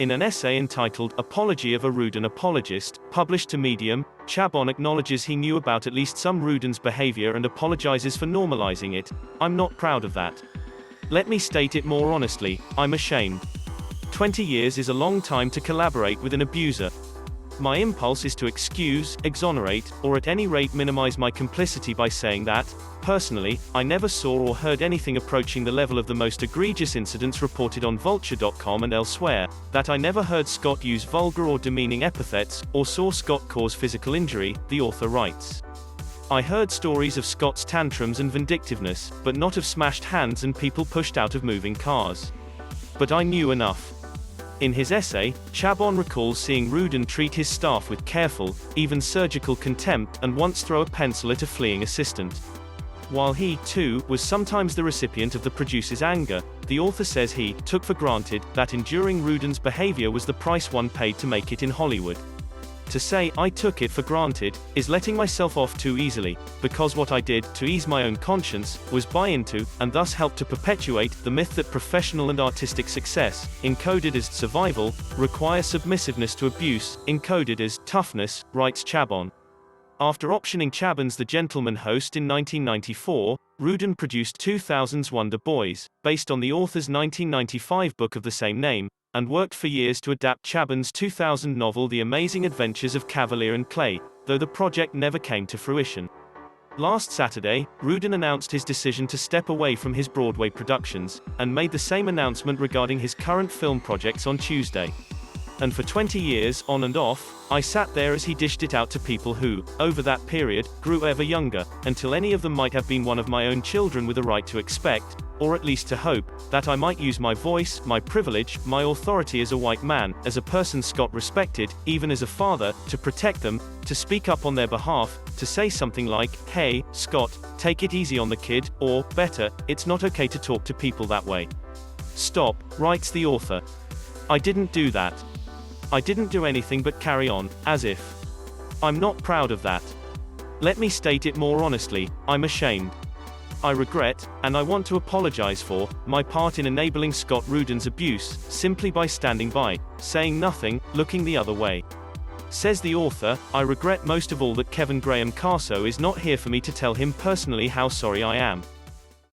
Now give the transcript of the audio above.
In an essay entitled Apology of a Rudin Apologist, published to Medium, Chabon acknowledges he knew about at least some Rudin's behavior and apologizes for normalizing it. I'm not proud of that. Let me state it more honestly, I'm ashamed. 20 years is a long time to collaborate with an abuser. My impulse is to excuse, exonerate, or at any rate minimize my complicity by saying that, personally, I never saw or heard anything approaching the level of the most egregious incidents reported on vulture.com and elsewhere, that I never heard Scott use vulgar or demeaning epithets, or saw Scott cause physical injury, the author writes. I heard stories of Scott's tantrums and vindictiveness, but not of smashed hands and people pushed out of moving cars. But I knew enough. In his essay, Chabon recalls seeing Rudin treat his staff with careful, even surgical contempt, and once throw a pencil at a fleeing assistant. While he, too, was sometimes the recipient of the producer's anger, the author says he took for granted that enduring Rudin's behavior was the price one paid to make it in Hollywood. To say, I took it for granted, is letting myself off too easily, because what I did, to ease my own conscience, was buy into, and thus help to perpetuate, the myth that professional and artistic success, encoded as survival, require submissiveness to abuse, encoded as toughness, writes Chabon. After optioning Chabon's The Gentleman Host in 1994, Rudin produced 2000's Wonder Boys, based on the author's 1995 book of the same name, and worked for years to adapt Chabon's 2000 novel The Amazing Adventures of Kavalier and Clay, though the project never came to fruition. Last Saturday, Rudin announced his decision to step away from his Broadway productions, and made the same announcement regarding his current film projects on Tuesday. And for 20 years, on and off, I sat there as he dished it out to people who, over that period, grew ever younger, until any of them might have been one of my own children with a right to expect, or at least to hope, that I might use my voice, my privilege, my authority as a white man, as a person Scott respected, even as a father, to protect them, to speak up on their behalf, to say something like, "Hey, Scott, take it easy on the kid," or, better, "It's not okay to talk to people that way." Stop, writes the author. I didn't do that. I didn't do anything but carry on, as if. I'm not proud of that. Let me state it more honestly, I'm ashamed. I regret, and I want to apologize for, my part in enabling Scott Rudin's abuse, simply by standing by, saying nothing, looking the other way. Says the author, I regret most of all that Kevin Graham-Caso is not here for me to tell him personally how sorry I am.